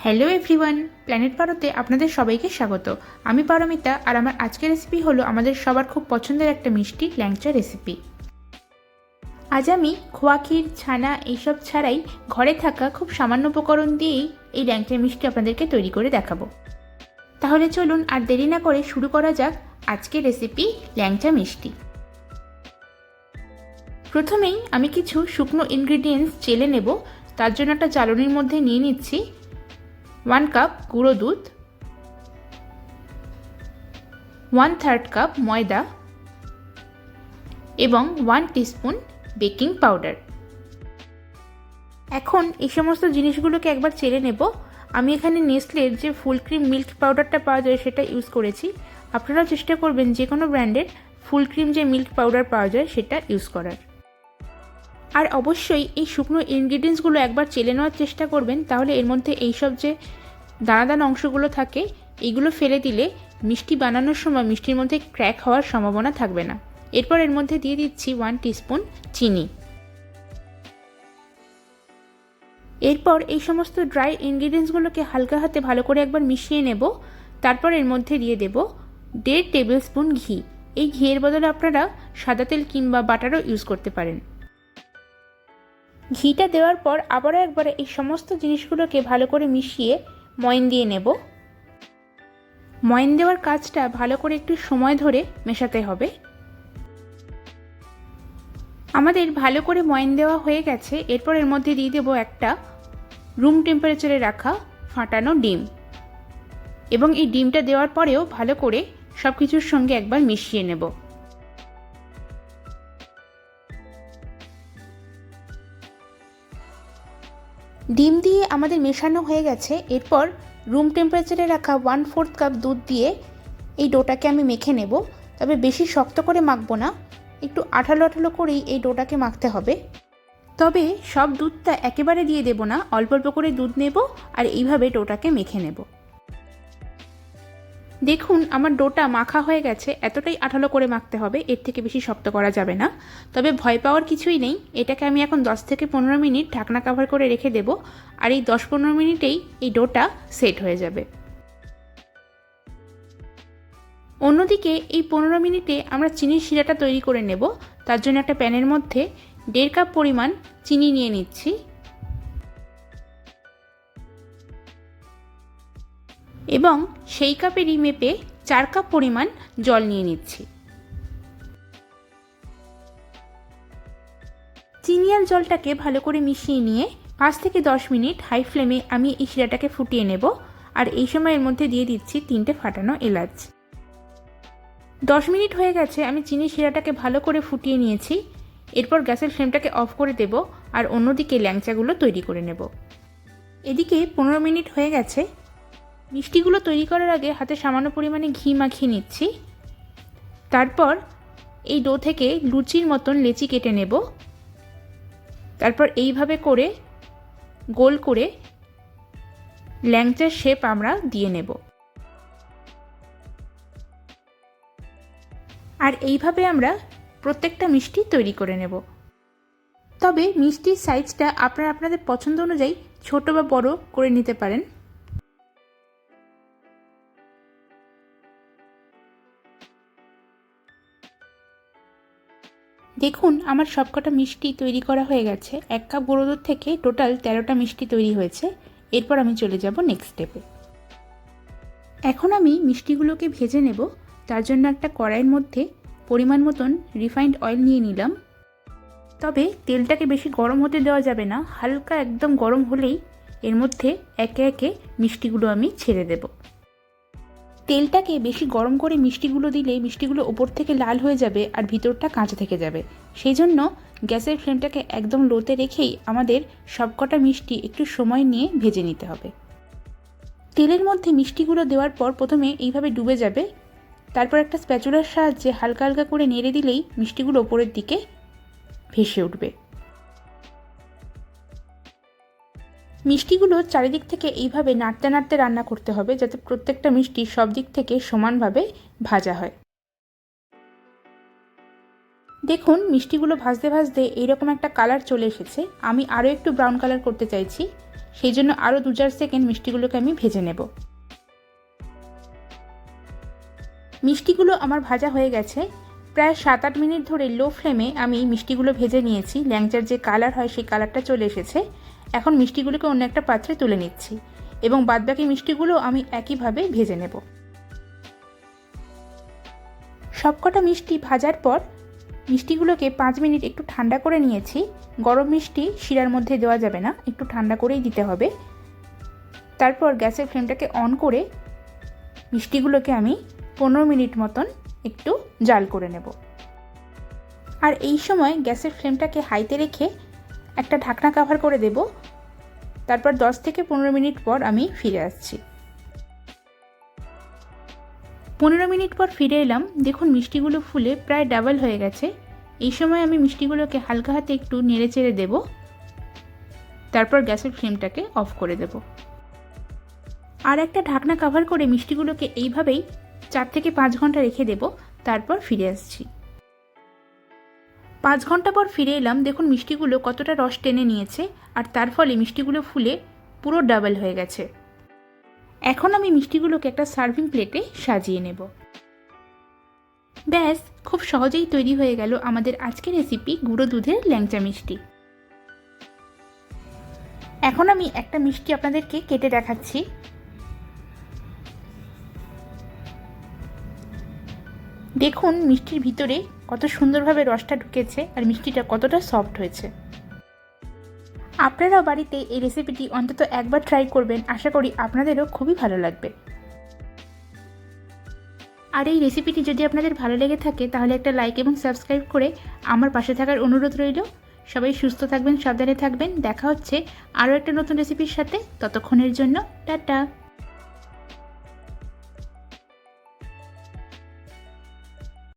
Hello everyone, planet পারোতে আপনাদের সবাইকে স্বাগত। আমি পারমিতা, আর আমার আজকের রেসিপি হলো আমাদের সবার খুব পছন্দের একটা মিষ্টি ল্যাংচা রেসিপি। আজ আমি খোয়া ক্ষীর, ছানা এইসব ছাড়াই ঘরে থাকা খুব সামান্য উপকরণ দিয়েই এই ল্যাংচা মিষ্টি আপনাদেরকে তৈরি করে দেখাবো। তাহলে চলুন আর দেরি না করে শুরু করা যাক আজকের রেসিপি ল্যাংচা মিষ্টি। প্রথমেই আমি কিছু শুকনো ইনগ্রিডিয়েন্টস চেলে নেব। তার জন্য একটা চালনির মধ্যে নিয়ে নিচ্ছি 1 কাপ গুঁড়ো দুধ, 1/3 কাপ ময়দা এবং 1 টিস্পুন বেকিং পাউডার। এখন এই সমস্ত জিনিসগুলোকে একবার চেলে নেব। আমি এখানে নেসলের যে ফুল ক্রিম মিল্ক পাউডারটা পাওয়া যায় সেটা ইউজ করেছি। আপনারাও চেষ্টা করবেন যে কোনো ব্র্যান্ডের ফুল ক্রিম যে মিল্ক পাউডার পাওয়া যায় সেটা ইউজ করার। আর অবশ্যই এই শুকনো ইনগ্রিডিয়েন্টসগুলো একবার চেলে নেওয়ার চেষ্টা করবেন, তাহলে এর মধ্যে এইসব যে দানা দানা অংশগুলো থাকে এইগুলো ফেলে দিলে মিষ্টি বানানোর সময় মিষ্টির মধ্যে ক্র্যাক হওয়ার সম্ভাবনা থাকবে না। এরপর এর মধ্যে দিয়ে দিচ্ছি 1 টিস্পুন চিনি। এরপর এই সমস্ত ড্রাই ইনগ্রিডিয়েন্টসগুলোকে হালকা হাতে ভালো করে একবার মিশিয়ে নেব। তারপর এর মধ্যে দিয়ে দেব 1.5 টেবিল স্পুন ঘি। এই ঘিয়ের বদলে আপনারা সাদা তেল কিংবা বাটারও ইউজ করতে পারেন। ঘিটা দেওয়ার পর আবারও একবার এই সমস্ত জিনিসগুলোকে ভালো করে মিশিয়ে ময়ন দিয়ে নেব। ময়ন দেওয়ার কাজটা ভালো করে একটু সময় ধরে মেশাতে হবে। আমাদের ভালো করে ময়ন দেওয়া হয়ে গেছে। এরপর এর মধ্যে দিয়ে দেব একটা রুম টেম্পারেচারে রাখা ফাটানো ডিম, এবং এই ডিমটা দেওয়ার পরেও ভালো করে সব কিছুর সঙ্গে একবার মিশিয়ে নেব। ডিম দিয়ে আমাদের মেশানো হয়ে গেছে। এরপর রুম টেম্পারেচারে রাখা 1/4 কাপ দুধ দিয়ে এই ডোটাকে আমি মেখে নেব। তবে বেশি শক্ত করে মাখবো না, একটু আঠালো আঠালো করেই এই ডোটাকে মাখতে হবে। তবে সব দুধটা একেবারে দিয়ে দেব না, অল্প অল্প করে দুধ নেব আর এইভাবে ডোটাকে মেখে নেব। দেখুন আমার ডোটা মাখা হয়ে গেছে। এতটাই আঠালো করে মাখতে হবে, এর থেকে বেশি শক্ত করা যাবে না। তবে ভয় পাওয়ার কিছুই নেই। এটাকে আমি এখন 10 থেকে 15 মিনিট ঢাকনা কভার করে রেখে দেব, আর এই 10-15 মিনিটেই এই ডোটা সেট হয়ে যাবে। অন্যদিকে এই 15 মিনিটে আমরা চিনির শিরাটা তৈরি করে নেব। তার জন্য একটা প্যানের মধ্যে 1.5 কাপ পরিমাণ চিনি নিয়ে নিচ্ছি এবং সেই কাপেরই মেপে 4 কাপ পরিমাণ জল নিয়ে নিচ্ছি। চিনি আর জলটাকে ভালো করে মিশিয়ে নিয়ে 5 থেকে 10 মিনিট হাই ফ্লেমে আমি এই শিরাটাকে ফুটিয়ে নেব। আর এই সময়ের মধ্যে দিয়ে দিচ্ছি 3টে ফাটানো এলাচ। 10 মিনিট হয়ে গেছে, আমি চিনির শিরাটাকে ভালো করে ফুটিয়ে নিয়েছি। এরপর গ্যাসের ফ্লেমটাকে অফ করে দেব আর অন্যদিকে ল্যাংচাগুলো তৈরি করে নেব। এদিকে 15 মিনিট হয়ে গেছে। মিষ্টিগুলো তৈরি করার আগে হাতে সামান্য পরিমাণে ঘি মাখিয়ে নিচ্ছি। তারপর এই ডো থেকে লুচির মতন লেচি কেটে নেব। তারপর এইভাবে করে গোল করে ল্যাংচার শেপ আমরা দিয়ে নেব। আর এইভাবে আমরা প্রত্যেকটা মিষ্টি তৈরি করে নেব। তবে মিষ্টির সাইজটা আপনারা আপনাদের পছন্দ অনুযায়ী ছোট বা বড় করে নিতে পারেন। দেখুন আমার সবকটা মিষ্টি তৈরি করা হয়ে গেছে। 1 কাপ গুঁড়ো দুধ থেকে টোটাল 13টা মিষ্টি তৈরি হয়েছে। এরপর আমি চলে যাব নেক্সট স্টেপে। এখন আমি মিষ্টিগুলোকে ভেজে নেব। তার জন্য একটা কড়াইয়ের মধ্যে পরিমাণ মতন রিফাইন্ড অয়েল নিয়ে নিলাম। তবে তেলটাকে বেশি গরম হতে দেওয়া যাবে না, হালকা একদম গরম হলেই এর মধ্যে একে একে মিষ্টিগুলো আমি ছেড়ে দেব। তেলটাকে বেশি গরম করে মিষ্টিগুলো দিলে মিষ্টিগুলো ওপর থেকে লাল হয়ে যাবে আর ভিতরটা কাঁচা থেকে যাবে। সেই জন্য গ্যাসের ফ্লেমটাকে একদম লোতে রেখেই আমাদের সবকটা মিষ্টি একটু সময় নিয়ে ভেজে নিতে হবে। তেলের মধ্যে মিষ্টিগুলো দেওয়ার পর প্রথমে এইভাবে ডুবে যাবে। তারপর একটা স্প্যাচুলার সাহায্যে হালকা হালকা করে নেড়ে দিলেই মিষ্টিগুলো ওপরের দিকে ভেসে উঠবে। মিষ্টিগুলো চারিদিক থেকে এইভাবে নাড়তে নাড়তে রান্না করতে হবে, যাতে প্রত্যেকটা মিষ্টি সব দিক থেকে সমানভাবে ভাজা হয়। দেখুন মিষ্টিগুলো ভাজতে ভাজতে এইরকম একটা কালার চলে এসেছে। আমি আরও একটু ব্রাউন কালার করতে চাইছি। সেই জন্য আরও 2-4 সেকেন্ড মিষ্টিগুলোকে আমি ভেজে নেব। মিষ্টিগুলো আমার ভাজা হয়ে গেছে। প্রায় 7-8 মিনিট ধরে লো ফ্লেমে আমি মিষ্টিগুলো ভেজে নিয়েছি। ল্যাংচার যে কালার হয় সেই কালারটা চলে এসেছে। এখন মিষ্টিগুলোকে অন্য একটা পাত্রে তুলে নিচ্ছি এবং বাদবাকি মিষ্টিগুলো আমি একইভাবে ভেজে নেব। সবকটা মিষ্টি ভাজার পর মিষ্টিগুলোকে 5 মিনিট একটু ঠান্ডা করে নিয়েছি। গরম মিষ্টি শিরার মধ্যে দেওয়া যাবে না, একটু ঠান্ডা করেই দিতে হবে। তারপর গ্যাসের ফ্লেমটাকে অন করে মিষ্টিগুলোকে আমি 15 মিনিট মতন একটু জাল করে নেব। আর এই সময় গ্যাসের ফ্লেমটাকে হাইতে রেখে একটা ঢাকনা কভার করে দেব। তারপর 10 থেকে 15 মিনিট পর আমি ফিরে আসছি। 15 মিনিট পর ফিরে এলাম। দেখুন মিষ্টিগুলো ফুলে প্রায় ডাবল হয়ে গেছে। এই সময় আমি মিষ্টিগুলোকে হালকা হাতে একটু নেড়ে চেড়ে দেব। তারপর গ্যাসের ফ্লেমটাকে অফ করে দেব। আর একটা ঢাকনা কভার করে মিষ্টিগুলোকে এইভাবেই 4 থেকে 5 ঘন্টা রেখে দেব। তারপর ফিরে আসছি। 5 ঘন্টা পর ফিরে এলাম। দেখুন মিষ্টিগুলো কতটা রস টেনে নিয়েছে আর তার ফলে মিষ্টিগুলো ফুলে পুরো ডাবল হয়ে গেছে। এখন আমি মিষ্টিগুলোকে একটা সার্ভিং প্লেটে সাজিয়ে নেব। ব্যাস, খুব সহজেই তৈরি হয়ে গেল আমাদের আজকের রেসিপি গুঁড়ো দুধের ল্যাংচা মিষ্টি। এখন আমি একটা মিষ্টি আপনাদেরকে কেটে দেখাচ্ছি। দেখুন মিষ্টির ভিতরে কত সুন্দরভাবে রসটা ঢুকেছে আর মিষ্টিটা কতটা সফট হয়েছে। আপনারাও বাড়িতে এই রেসিপিটি অন্তত একবার ট্রাই করবেন। আশা করি আপনাদেরও খুবই ভালো লাগবে। আর এই রেসিপিটি যদি আপনাদের ভালো লেগে থাকে তাহলে একটা লাইক এবং সাবস্ক্রাইব করে আমার পাশে থাকার অনুরোধ রইল। সবাই সুস্থ থাকবেন, সাবধানে থাকবেন। দেখা হচ্ছে আরও একটা নতুন রেসিপির সাথে। ততক্ষণের জন্য টাটা।